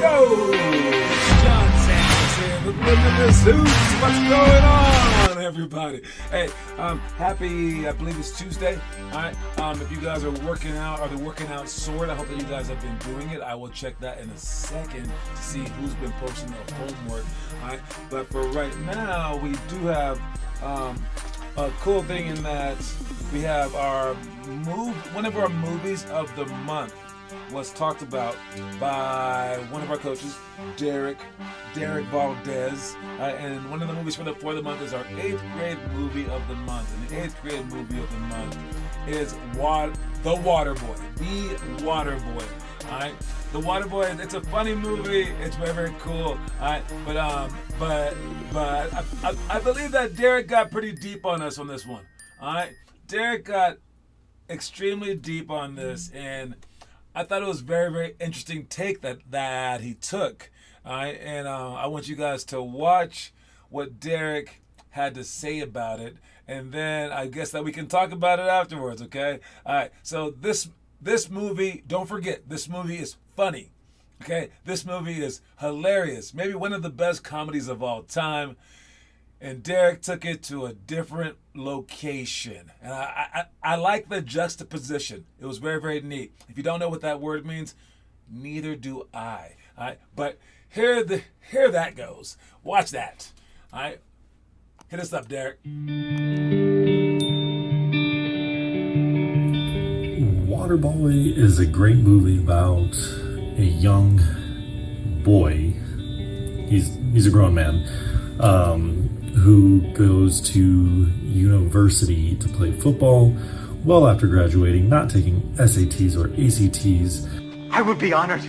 go! John Sanders here with Limitless Hoops. What's going on, everybody? Hey, happy, I believe it's Tuesday. All right. If you guys are working out, or the working out sort, I hope that you guys have been doing it. I will check that in a second to see who's been posting their homework. All right. But for right now, we do have a cool thing in that we have one of our movies of the month was talked about by one of our coaches, Derek Valdez, and one of the movies for the month is our 8th grade movie of the month. And the 8th grade movie of the month is The Waterboy. The Waterboy. All right, The Waterboy. It's a funny movie. It's very, very cool. All right, but I believe that Derek got pretty deep on us on this one. All right, Derek got extremely deep on this, and I thought it was very, very interesting take that he took. All right, and I want you guys to watch what Derek had to say about it, and then I guess that we can talk about it afterwards. Okay. All right. So this movie, don't forget, this movie is funny. Okay, this movie is hilarious. Maybe one of the best comedies of all time. And Derek took it to a different location. And I like the juxtaposition. It was very, very neat. If you don't know what that word means, neither do I. All right, but here that goes. Watch that. All right, hit us up, Derek. Waterboy is a great movie about a young boy. He's a grown man who goes to university to play football. Well, after graduating, not taking SATs or ACTs. I would be honored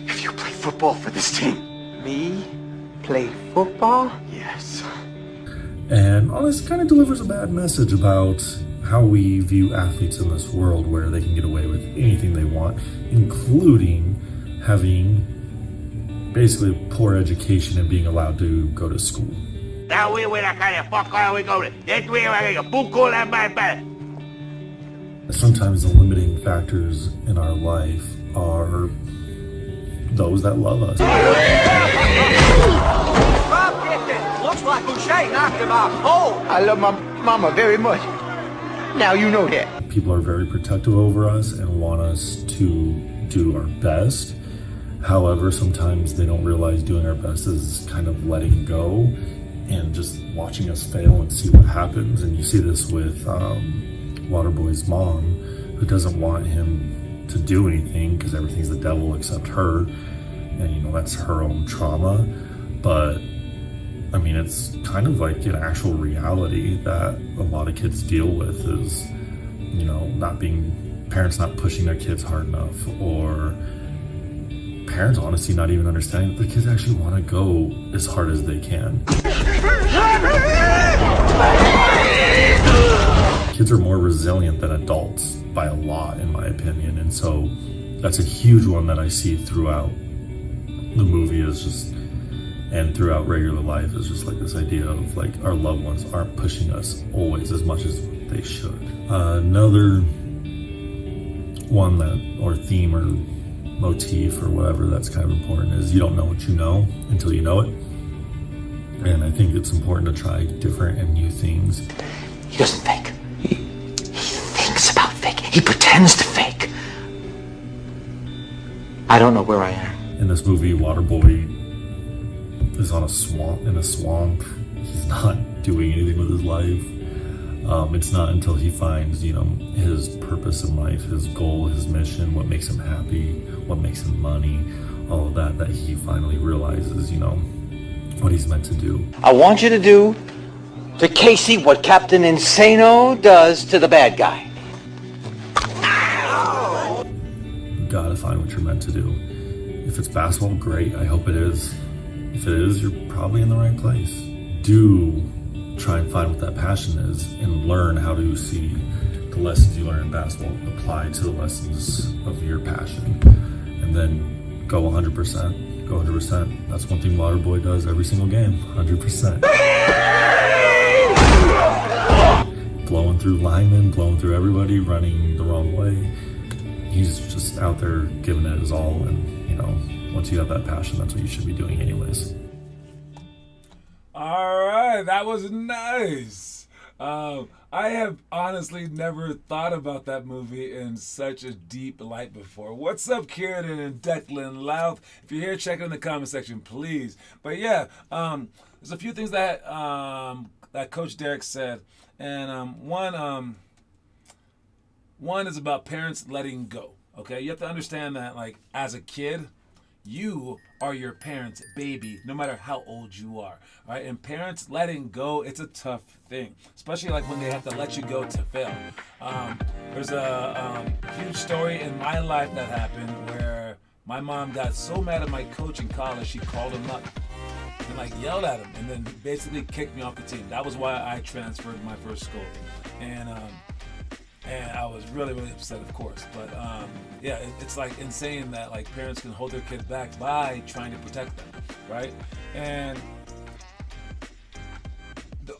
if you play football for this team. Me? Play football? Yes. And all this kind of delivers a bad message about how we view athletes in this world, where they can get away with anything they want, including having basically a poor education and being allowed to go to school. Now we will kind of fuck all we go to. That we are a book all that bad. Sometimes the limiting factors in our life are those that love us. Drop kicked it. Looks like Boucher knocked him out cold. I love my mama very much. Now you know that. People are very protective over us and want us to do our best. However, sometimes they don't realize doing our best is kind of letting go and just watching us fail and see what happens. And you see this with Waterboy's mom, who doesn't want him to do anything because everything's the devil except her. And that's her own trauma. But I mean, it's kind of like an actual reality that a lot of kids deal with is, parents not pushing their kids hard enough, or parents honestly not even understanding that the kids actually want to go as hard as they can. Kids are more resilient than adults by a lot, in my opinion. And so that's a huge one that I see throughout the movie and throughout regular life is just like this idea of like our loved ones aren't pushing us always as much as they should. Another one or theme or motif or whatever that's kind of important is you don't know what you know until you know it. And I think it's important to try different and new things. He doesn't fake. He thinks about faking. He pretends to fake. I don't know where I am. In this movie, Waterboy is in a swamp. He's not doing anything with his life. It's not until he finds, his purpose in life, his goal, his mission, what makes him happy, what makes him money, all of that he finally realizes, what he's meant to do. I want you to do to Casey what Captain Insano does to the bad guy. You gotta find what you're meant to do. If it's basketball, great. I hope it is. If it is, you're probably in the right place. Do try and find what that passion is and learn how to see the lessons you learn in basketball applied to the lessons of your passion. And then go 100%. Go 100%. That's one thing Waterboy does every single game. 100%. Blowing through linemen, blowing through everybody, running the wrong way. He's just out there giving it his all, and once you have that passion, that's what you should be doing anyways. All right, that was nice. I have honestly never thought about that movie in such a deep light before. What's up, Kieran and Declan Louth? If you're here, check it in the comment section, please. But yeah, there's a few things that that Coach Derek said, and one is about parents letting go. Okay, you have to understand that, like, as a kid, you are your parents' baby, no matter how old you are, right? And parents letting go, it's a tough thing, especially like when they have to let you go to fail. There's a huge story in my life that happened where my mom got so mad at my coach in college, she called him up and like yelled at him, and then basically kicked me off the team. That was why I transferred my first school, and I was really, really upset, of course. But yeah, it's like insane that like parents can hold their kids back by trying to protect them, right? And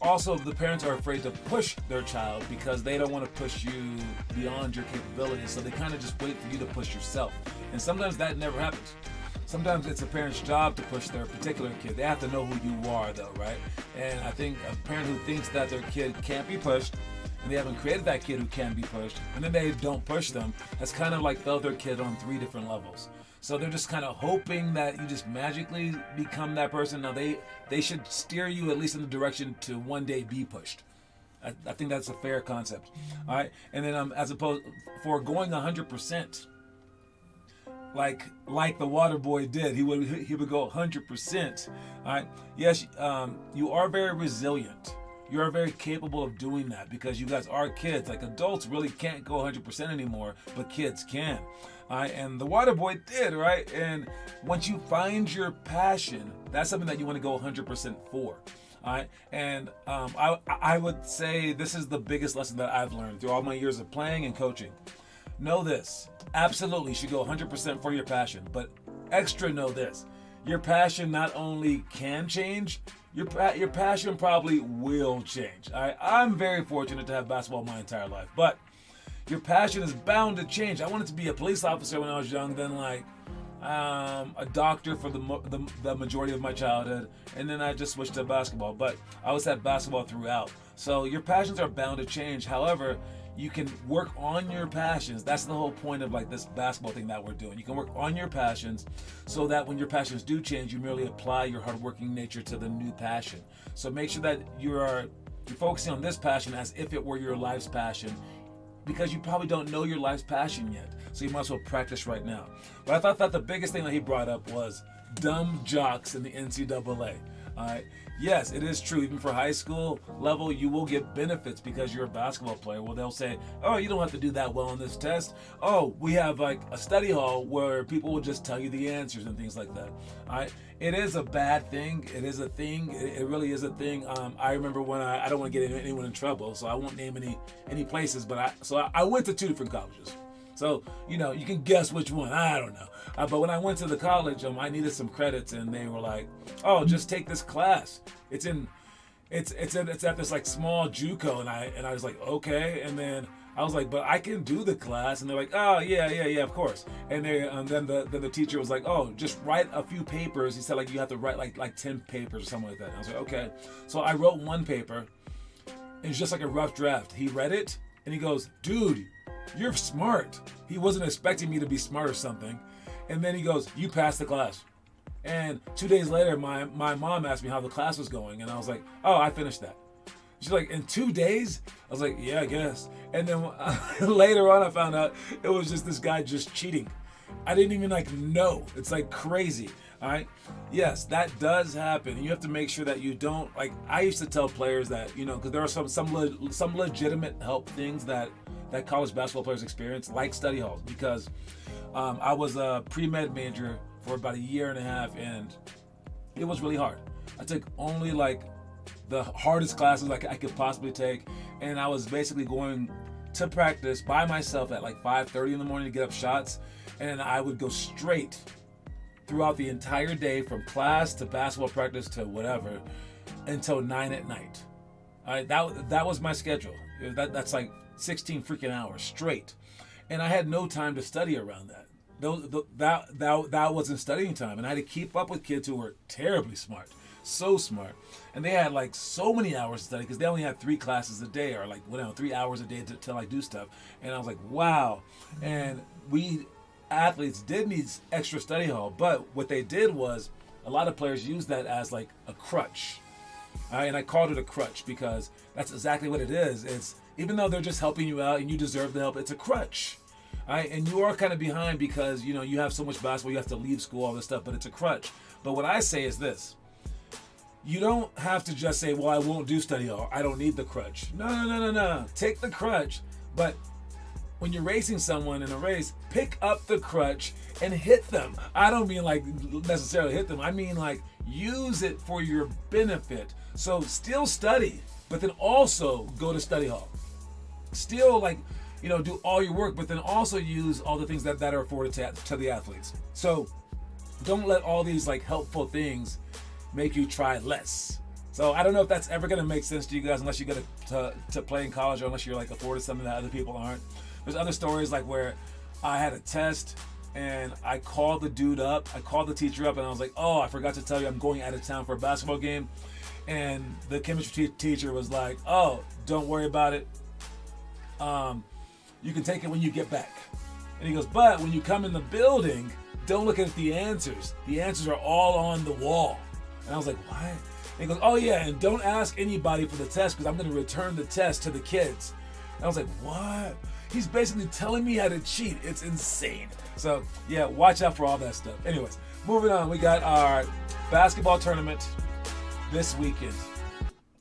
also, the parents are afraid to push their child because they don't want to push you beyond your capabilities. So they kind of just wait for you to push yourself. And sometimes that never happens. Sometimes it's a parent's job to push their particular kid. They have to know who you are, though, right? And I think a parent who thinks that their kid can't be pushed, and they haven't created that kid who can be pushed, and then they don't push them, that's kind of like failed their kid on 3 different levels. So they're just kind of hoping that you just magically become that person. Now they should steer you at least in the direction to one day be pushed. I think that's a fair concept. All right, and then as opposed for going 100%, like the water boy did, he would go 100%. All right, yes, you are very resilient. You are very capable of doing that because you guys are kids. Like adults really can't go 100% anymore, but kids can. And the water boy did, right? And once you find your passion, that's something that you want to go 100% for. All right. And I would say this is the biggest lesson that I've learned through all my years of playing and coaching. Know this. Absolutely, you should go 100% for your passion, but extra know this. Your passion not only can change, your passion probably will change. I'm very fortunate to have basketball my entire life, but your passion is bound to change. I wanted to be a police officer when I was young, then like a doctor for the majority of my childhood, and then I just switched to basketball. But I always had basketball throughout. So your passions are bound to change. However, you can work on your passions. That's the whole point of like this basketball thing that we're doing. You can work on your passions so that when your passions do change, you merely apply your hardworking nature to the new passion. So make sure that you're focusing on this passion as if it were your life's passion, because you probably don't know your life's passion yet. So you might as well practice right now. But I thought that the biggest thing that he brought up was dumb jocks in the NCAA. All right. Yes, it is true. Even for high school level, you will get benefits because you're a basketball player. Well, they'll say, oh, you don't have to do that well on this test. Oh, we have like a study hall where people will just tell you the answers and things like that. All right. It is a bad thing. It is a thing. It really is a thing. I remember when I don't want to get anyone in trouble, so I won't name any places, but I went to 2 different colleges. So, you can guess which one. I don't know. But when I went to the college, I needed some credits, and they were like, "Oh, just take this class. It's at this like small JUCO," and I was like, "Okay." And then I was like, "But I can do the class," and they're like, "Oh, yeah, of course." And then the teacher was like, "Oh, just write a few papers." He said like you have to write like 10 papers or something like that. And I was like, "Okay." So I wrote one paper. It's just like a rough draft. He read it and he goes, "Dude, you're smart." He wasn't expecting me to be smart or something. And then he goes, "You passed the class." And 2 days later, my mom asked me how the class was going. And I was like, "Oh, I finished that." She's like, "In 2 days?" I was like, "Yeah, I guess." And then later on, I found out it was just this guy just cheating. I didn't even know. It's like crazy. All right. Yes, that does happen. And you have to make sure that you don't, I used to tell players that, because there are some legitimate help things that college basketball players experience, like study halls, because I was a pre-med major for about 1.5 years, and it was really hard. I took only the hardest classes I could possibly take, and I was basically going to practice by myself at 5:30 in the morning to get up shots, and I would go straight throughout the entire day from class to basketball practice to whatever until 9 at night. All right, that was my schedule. That's 16 freaking hours straight. And I had no time to study around that. that wasn't studying time, and I had to keep up with kids who were terribly smart, so smart, and they had like so many hours to study because they only had 3 classes a day, or like 3 hours a day to like do stuff. And I was like, wow. And we athletes did need extra study hall, but what they did was a lot of players used that as like a crutch. And I called it a crutch because that's exactly what it is. It's, even though they're just helping you out and you deserve the help, it's a crutch. And you are kind of behind because you have so much basketball, you have to leave school, all this stuff, but it's a crutch. But what I say is this: you don't have to just say, well, I won't do study hall, I don't need the crutch. No. Take the crutch, but when you're racing someone in a race, pick up the crutch and hit them. I don't mean like necessarily hit them. I mean like use it for your benefit. So still study, but then also go to study hall. Still do all your work, but then also use all the things that are afforded to the athletes. So don't let all these like helpful things make you try less. So I don't know if that's ever going to make sense to you guys unless you get to play in college, or unless you're like afforded something that other people aren't. There's other stories like where I had a test and I called the teacher up, and I was like, oh, I forgot to tell you I'm going out of town for a basketball game. And the chemistry teacher was like, oh, don't worry about it. You can take it when you get back. And he goes, but when you come in the building, don't look at the answers. The answers are all on the wall. And I was like, what? And he goes, oh yeah, and don't ask anybody for the test because I'm going to return the test to the kids. And I was like, what? He's basically telling me how to cheat. It's insane. So yeah, watch out for all that stuff. Anyways, moving on. We got our basketball tournament this weekend.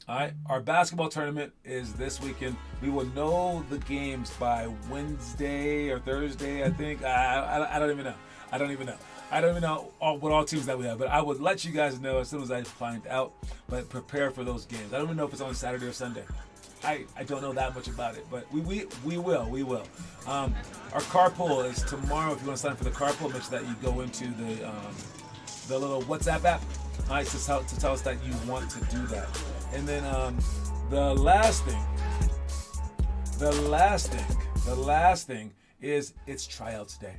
All right, our basketball tournament is this weekend. We will know the games by Wednesday or Thursday, I think. I don't even know. I don't even know what all teams that we have, but I would let you guys know as soon as I find out. But prepare for those games. I don't even know if it's on Saturday or Sunday. I don't know that much about it, but we will. Our carpool is tomorrow. If you want to sign up for the carpool, make sure that you go into the little WhatsApp app, all right, to tell us that you want to do that. And then the last thing is it's tryouts day.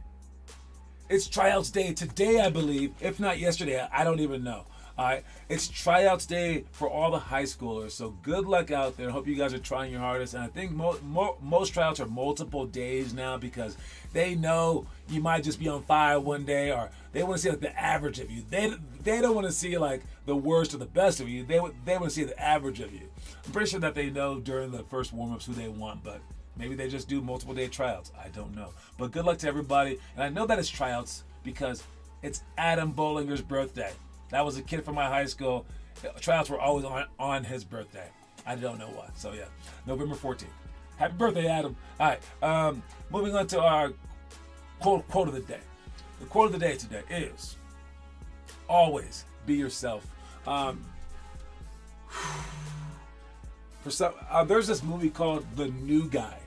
It's tryouts day today, I believe. If not yesterday, I don't even know. All right, it's tryouts day for all the high schoolers. So good luck out there. I hope you guys are trying your hardest. And I think most tryouts are multiple days now because they know you might just be on fire one day, or they want to see like the average of you. They don't want to see like the worst or the best of you. They want to see the average of you. I'm pretty sure that they know during the first warm-ups who they want, but maybe they just do multiple day tryouts. I don't know. But good luck to everybody. And I know that it's tryouts because it's Adam Bollinger's birthday. That was a kid from my high school. Tryouts were always on his birthday. I don't know why. So yeah, November 14th. Happy birthday, Adam. All right. Moving on to our quote of the day. The quote of the day today is, always be yourself. There's this movie called The New Guy.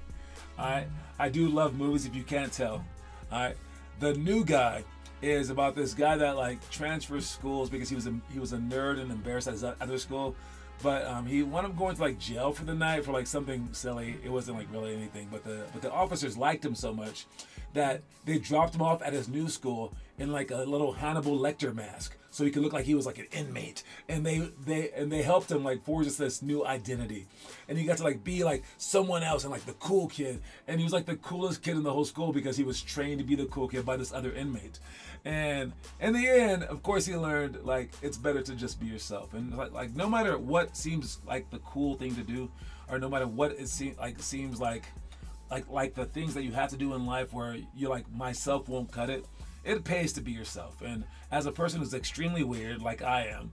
All right. I do love movies, if you can't tell. All right. The New Guy is about this guy that like transfers schools because he was a nerd and embarrassed at his other school, but he wound up going to like jail for the night for like something silly. It wasn't like really anything, but the officers liked him so much that they dropped him off at his new school in like a little Hannibal Lecter mask, so he could look like he was like an inmate. And they helped him like forge this new identity, and he got to like be like someone else and like the cool kid. And he was like the coolest kid in the whole school because he was trained to be the cool kid by this other inmate. And in the end, of course, he learned like it's better to just be yourself. And like no matter what seems like the cool thing to do, or no matter what it seems like the things that you have to do in life where you're like, myself won't cut it. It pays to be yourself. And as a person who's extremely weird, like I am,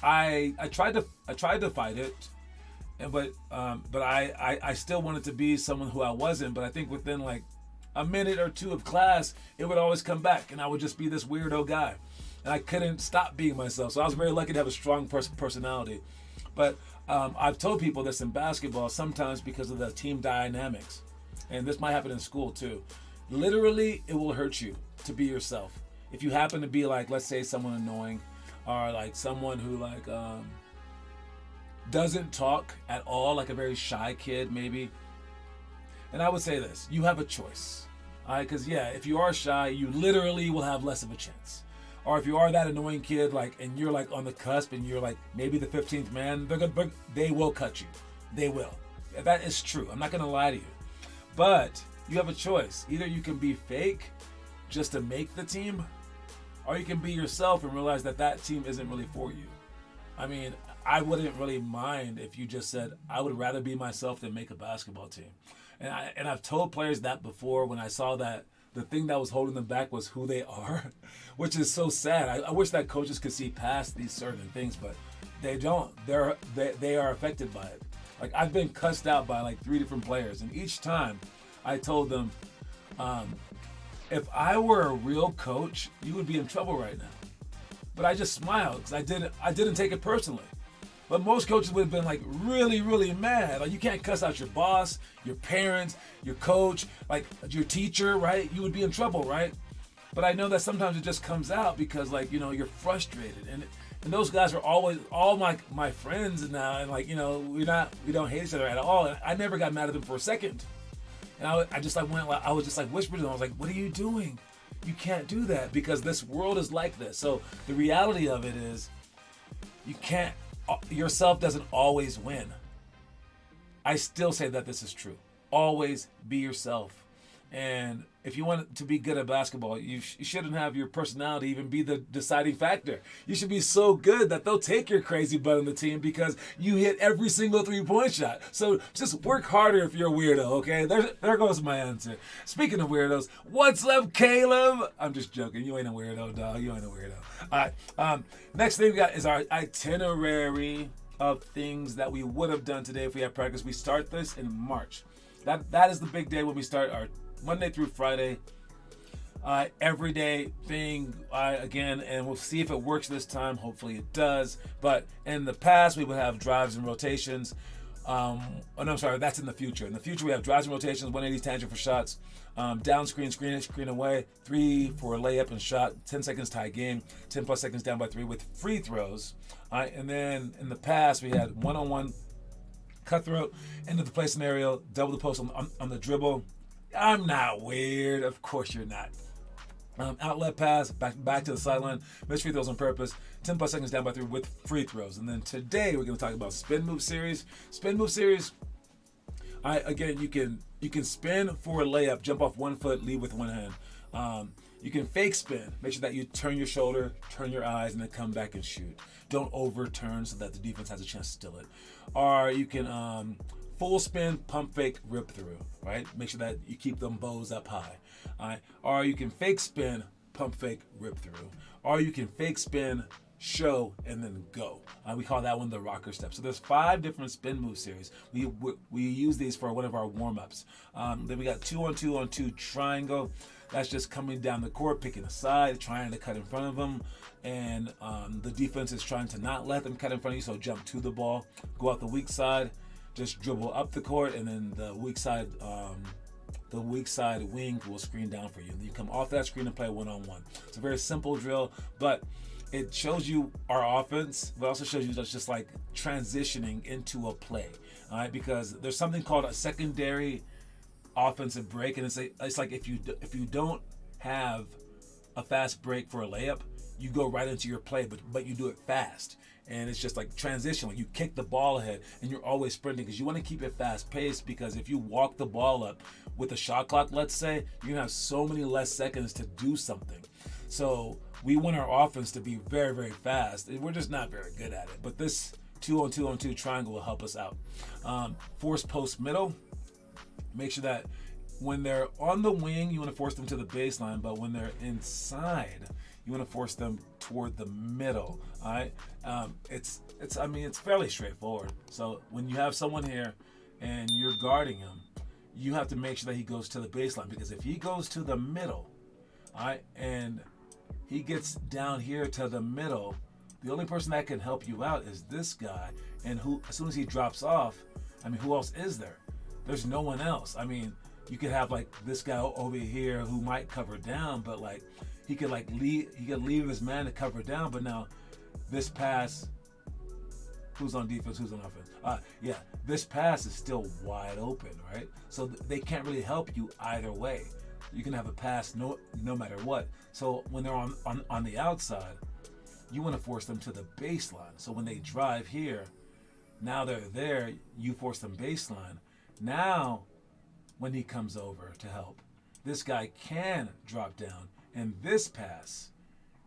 I tried to fight it, but I still wanted to be someone who I wasn't. But I think within like a minute or two of class, it would always come back, and I would just be this weirdo guy, and I couldn't stop being myself. So I was very lucky to have a strong personality. But I've told people this in basketball sometimes because of the team dynamics, and this might happen in school too. Literally, it will hurt you to be yourself. If you happen to be like, let's say, someone annoying, or like someone who like doesn't talk at all, like a very shy kid maybe. And I would say this: you have a choice. All right, because if you are shy, you literally will have less of a chance. Or if you are that annoying kid, and you're on the cusp, and you're maybe the 15th man, they will cut you. They will. That is true. I'm not gonna lie to you. But you have a choice. Either you can be fake just to make the team, or you can be yourself and realize that team isn't really for you. I mean, I wouldn't really mind if you just said, I would rather be myself than make a basketball team. And I've told players that before when I saw that the thing that was holding them back was who they are, which is so sad. I wish that coaches could see past these certain things, but they don't. They are affected by it. I've been cussed out by 3 different players, and each time I told them, if I were a real coach, you would be in trouble right now. But I just smiled because I didn't take it personally. But most coaches would have been really, really mad. You can't cuss out your boss, your parents, your coach, your teacher, right? You would be in trouble, right? But I know that sometimes it just comes out because you're frustrated. And those guys are always all my friends now, and we don't hate each other at all. And I never got mad at them for a second. And I was just whispering to them. I was like, what are you doing? You can't do that because this world is like this. So the reality of it is yourself doesn't always win. I still say that this is true. Always be yourself. And if you want to be good at basketball, you shouldn't have your personality even be the deciding factor. You should be so good that they'll take your crazy butt on the team because you hit every single 3-point shot. So just work harder if you're a weirdo, okay? There goes my answer. Speaking of weirdos, what's up, Caleb? I'm just joking. You ain't a weirdo, dog. You ain't a weirdo. All right. Next thing we got is our itinerary of things that we would have done today if we had practice. We start this in March. That is the big day when we start our Monday through Friday, everyday thing again, and we'll see if it works this time. Hopefully it does. But in the past, we would have drives and rotations. That's in the future. In the future, we have drives and rotations, 180 tangent for shots, down screen, screen away, 3 for a layup and shot, 10 seconds tie game, 10 plus seconds down by 3 with free throws. And then in the past, we had one-on-one, cutthroat, end of the play scenario, double the post on the dribble. I'm not weird. Of course you're not. Outlet pass, back to the sideline, miss free throws on purpose, 10 plus seconds down by 3 with free throws. And then today we're going to talk about spin move series. Spin move series, again, you can spin for a layup, jump off 1 foot, lead with one hand. You can fake spin, make sure that you turn your shoulder, turn your eyes, and then come back and shoot. Don't overturn so that the defense has a chance to steal it. Or you can full spin, pump fake, rip through, right? Make sure that you keep them bows up high. All right? Or you can fake spin, pump fake, rip through. Or you can fake spin, show, and then go. We call that one the rocker step. So there's 5 different spin move series. We use these for one of our warm-ups. Then we got 2-on-2-on-2 triangle. That's just coming down the court, picking a side, trying to cut in front of them. And the defense is trying to not let them cut in front of you, so jump to the ball, go out the weak side, just dribble up the court, and then the weak side wing will screen down for you. And you come off that screen and play one-on-one. It's a very simple drill, but it shows you our offense, but also shows you that's just transitioning into a play. All right, because there's something called a secondary offensive break, and it's like if you don't have a fast break for a layup, you go right into your play, but you do it fast. And it's just transition. You kick the ball ahead and you're always sprinting because you want to keep it fast paced, because if you walk the ball up with a shot clock, let's say, you're going to have so many less seconds to do something. So we want our offense to be very, very fast. We're just not very good at it. But this 2-on-2-on-2 triangle will help us out. Force post middle. Make sure that when they're on the wing, you want to force them to the baseline, but when they're inside, you want to force them toward the middle. All right, it's fairly straightforward. So when you have someone here and you're guarding him, you have to make sure that he goes to the baseline, because if he goes to the middle, all right, and he gets down here to the middle, the only person that can help you out is this guy. And as soon as he drops off, who else is there? There's no one else. You could have this guy over here who might cover down, but he could leave his man to cover down. But now this pass, who's on defense, who's on offense? This pass is still wide open, right? So they can't really help you either way. You can have a pass no matter what. So when they're on the outside, you want to force them to the baseline. So when they drive here, now they're there, you force them baseline. Now, when he comes over to help, this guy can drop down, and this pass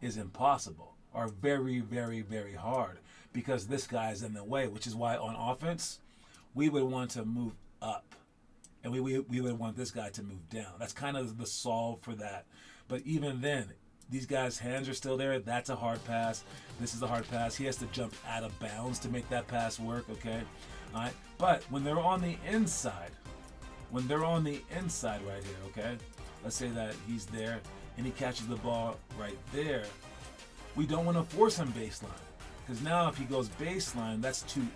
is impossible, or very, very, very hard, because this guy is in the way, which is why on offense, we would want to move up, and we would want this guy to move down. That's kind of the solve for that. But even then, these guys' hands are still there. That's a hard pass. This is a hard pass. He has to jump out of bounds to make that pass work, okay? All right. But when they're on the inside, right here, okay? Let's say that he's there and he catches the ball right there. We don't want to force him baseline, because now if he goes baseline, that's too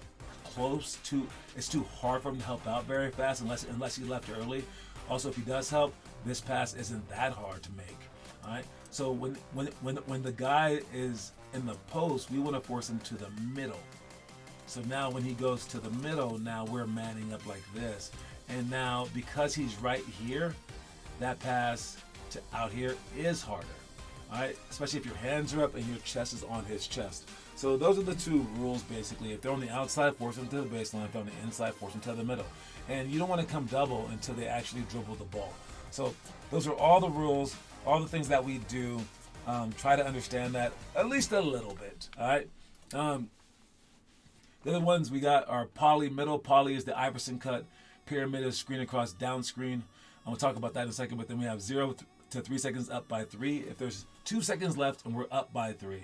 close to, it's too hard for him to help out very fast unless he left early. Also, if he does help, this pass isn't that hard to make. All right. So when the guy is in the post, we want to force him to the middle. So now when he goes to the middle, now we're manning up like this. And now because he's right here, that pass to out here is harder. All right, especially if your hands are up and your chest is on his chest. So those are the two rules basically. If they're on the outside, force them to the baseline. If they're on the inside, force them to the middle. And you don't want to come double until they actually dribble the ball. So those are all the rules, all the things that we do. Try to understand that at least a little bit. All right. The other ones we got are poly middle. Poly is the Iverson cut. Pyramid is screen across down screen. I'm gonna talk about that in a second. But then we have 0 to 3 seconds up by 3. If there's 2 seconds left and we're up by 3,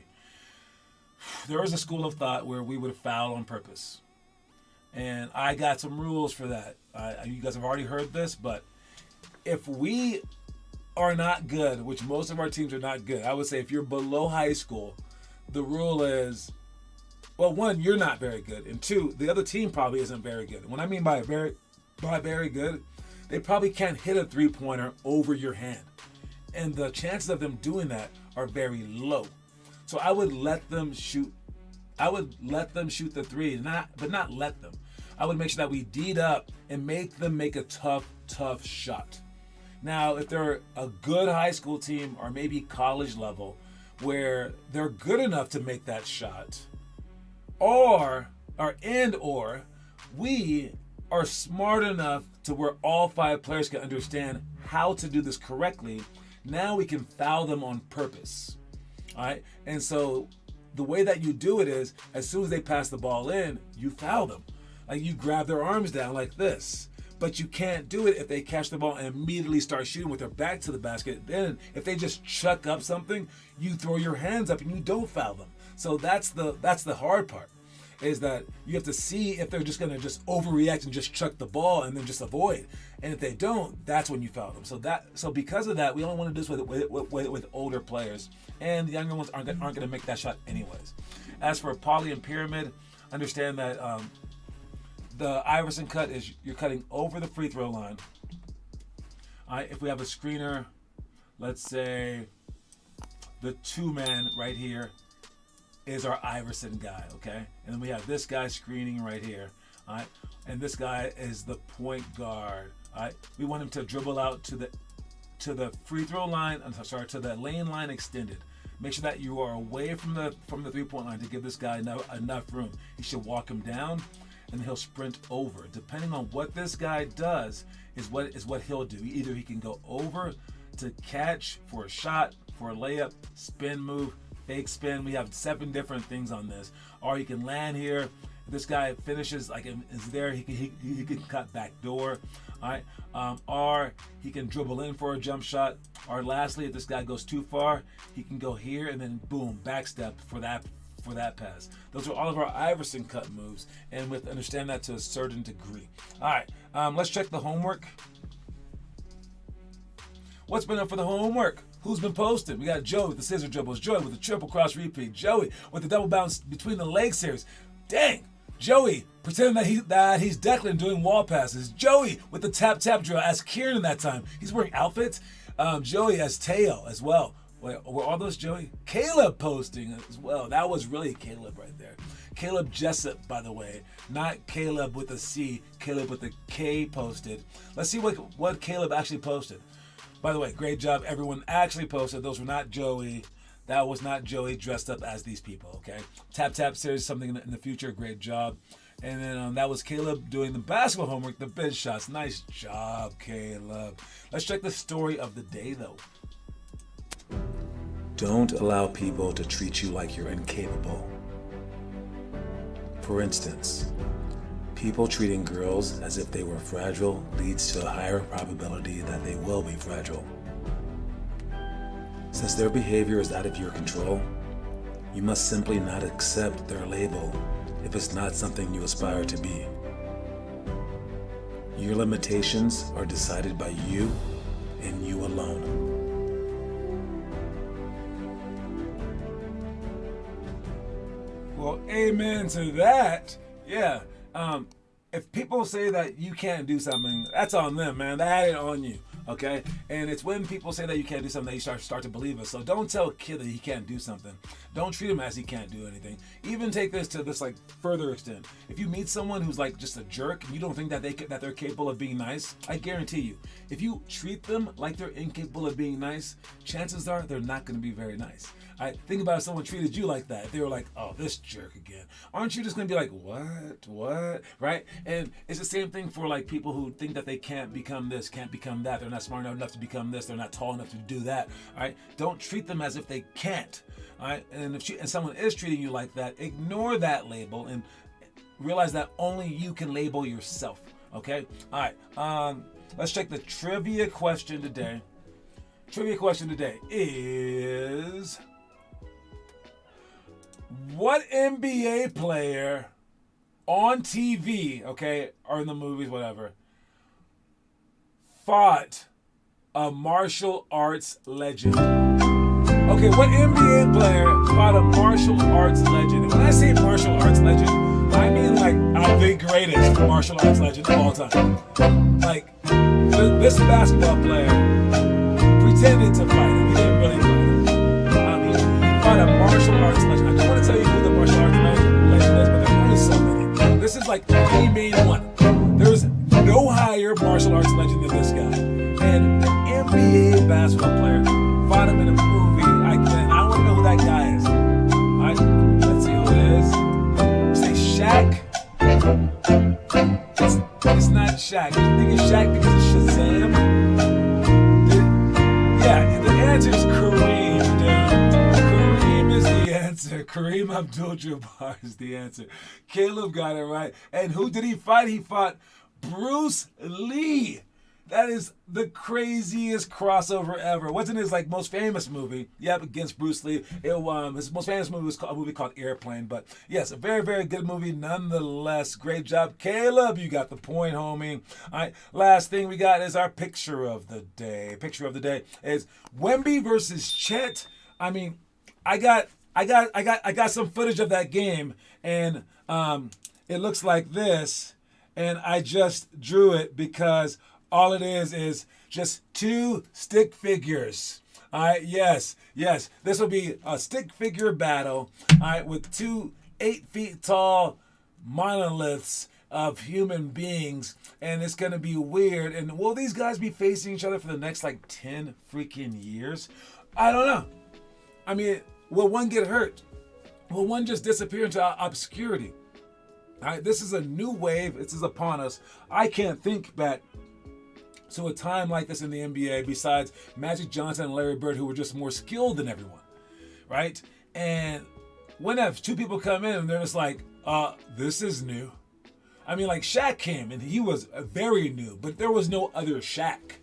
there is a school of thought where we would foul on purpose. And I got some rules for that. You guys have already heard this, but if we are not good, which most of our teams are not good, I would say if you're below high school, the rule is, well, one, you're not very good, and two, the other team probably isn't very good. What I mean by very good, they probably can't hit a three-pointer over your hand, and the chances of them doing that are very low. So I would let them shoot. I would let them shoot the three, but not let them. I would make sure that we D'd up and make them make a tough shot. Now, if they're a good high school team or maybe college level where they're good enough to make that shot, or we are smart enough to where all 5 players can understand how to do this correctly, now we can foul them on purpose. All right? And so the way that you do it is, as soon as they pass the ball in, you foul them. Like you grab their arms down like this. But you can't do it if they catch the ball and immediately start shooting with their back to the basket. Then if they just chuck up something, you throw your hands up and you don't foul them. So that's the hard part, is that you have to see if they're just gonna just overreact and just chuck the ball and then just avoid. And if they don't, that's when you foul them. So because of that, we only want to do this with older players, and the younger ones aren't gonna make that shot anyways. As for poly and pyramid, understand that the Iverson cut is you're cutting over the free throw line. All right, if we have a screener, let's say the 2-man right here is our Iverson guy, okay? And then we have this guy screening right here, all right? And this guy is the point guard, all right? We want him to dribble out to the free throw line, to the lane line extended. Make sure that you are away from the 3-point line to give this guy enough room. You should walk him down, and he'll sprint over. Depending on what this guy does is what he'll do. Either he can go over to catch for a shot, for a layup, spin move, fake spin. We have 7 different things on this. Or he can land here. If this guy finishes like is there, he can cut back door. All right. Or he can dribble in for a jump shot. Or lastly, if this guy goes too far, he can go here and then boom, backstep for that pass. Those are all of our Iverson cut moves, and we have to understand that to a certain degree. All right, let's check the homework. What's been up for the homework? Who's been posted? We got Joey with the scissor dribbles, Joey with the triple cross repeat, Joey with the double bounce between the leg series. Dang, Joey pretending that he's Declan doing wall passes. Joey with the tap drill as Kieran that time. He's wearing outfits. Joey as Teo as well. Were all those Joey? Caleb posting as well. That was really Caleb right there. Caleb Jessup, by the way. Not Caleb with a C. Caleb with a K posted. Let's see what Caleb actually posted. By the way, great job. Everyone actually posted. Those were not Joey. That was not Joey dressed up as these people, okay? Tap Tap says something in the future. Great job. And then that was Caleb doing the basketball homework, the bench shots. Nice job, Caleb. Let's check the story of the day, though. Don't allow people to treat you like you're incapable. For instance, people treating girls as if they were fragile leads to a higher probability that they will be fragile. Since their behavior is out of your control, you must simply not accept their label if it's not something you aspire to be. Your limitations are decided by you and you alone. Well, amen to that. Yeah. If people say that you can't do something, that's on them, man. That ain't on you. Okay? And it's when people say that you can't do something that you start to believe it. So don't tell a kid that he can't do something. Don't treat him as he can't do anything. Even take this to this like further extent. If you meet someone who's like just a jerk and you don't think that they're capable of being nice, I guarantee you, if you treat them like they're incapable of being nice, chances are they're not going to be very nice. Think about if someone treated you like that. If they were like, oh, this jerk again. Aren't you just going to be like, what? Right? And it's the same thing for like people who think that they can't become this, can't become that. They're not smart enough to become this. They're not tall enough to do that. All right? Don't treat them as if they can't. All right? And if someone is treating you like that, ignore that label and realize that only you can label yourself. Okay? All right. Let's check the trivia question today. Trivia question today is... what NBA player on TV, okay, or in the movies, whatever, fought a martial arts legend? Okay, what NBA player fought a martial arts legend? And when I say martial arts legend, I mean like the greatest martial arts legend of all time. Like, this basketball player pretended to fight him. He didn't really fight him. He fought a martial arts legend. I don't want to tell you who the martial arts legend is, but there's only so many. This is like the main one. There's no higher martial arts legend than this guy. And an NBA basketball player fought him in a movie. I want to know who that guy is. All right, let's see who it is. Say Shaq. It's not Shaq. You think it's Shaq because of Shazam? Yeah, the answer is Kareem, dude. Kareem is the answer. Kareem Abdul-Jabbar is the answer. Caleb got it right. And who did he fight? He fought Bruce Lee. That is the craziest crossover ever. Wasn't his like most famous movie? Yep, against Bruce Lee. His most famous movie was a movie called Airplane. But yes, a very, very good movie nonetheless. Great job, Caleb. You got the point, homie. All right, last thing we got is our picture of the day. Picture of the day is Wemby versus Chet. I mean, I got some footage of that game, and it looks like this, and I just drew it because all it is just two stick figures. All right, yes. This will be a stick figure battle, all right, with two 8 feet tall monoliths of human beings, and it's going to be weird. And will these guys be facing each other for the next, 10 freaking years? I don't know. I mean, will one get hurt? Will one just disappear into obscurity? All right, this is a new wave. This is upon us. I can't think back to a time like this in the NBA besides Magic Johnson and Larry Bird, who were just more skilled than everyone, right? And when have two people come in and they're just like, this is new. I mean, like Shaq came and he was very new, but there was no other Shaq.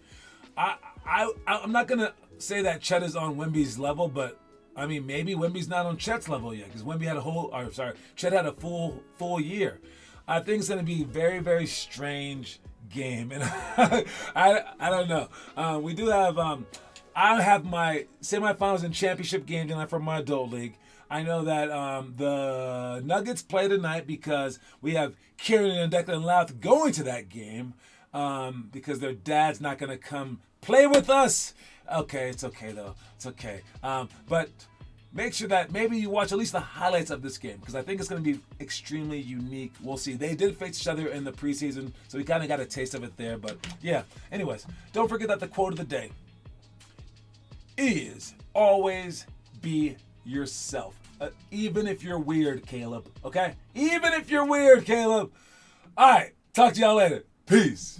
I'm not going to say that Chet is on Wemby's level, but I mean, maybe Wemby's not on Chet's level yet because Wemby had Chet had a full year. I think it's going to be very, very strange game, and I don't know. We do have I have my semifinals and championship game tonight for my adult league. I know that the Nuggets play tonight because we have Kieran and Declan Louth going to that game because their dad's not going to come play with us. Okay, it's okay though. It's okay. But make sure that maybe you watch at least the highlights of this game because I think it's going to be extremely unique. We'll see. They did face each other in the preseason, so we kind of got a taste of it there. But yeah, anyways, don't forget that the quote of the day is always be yourself. Even if you're weird, Caleb. Okay? Even if you're weird, Caleb. All right. Talk to y'all later. Peace.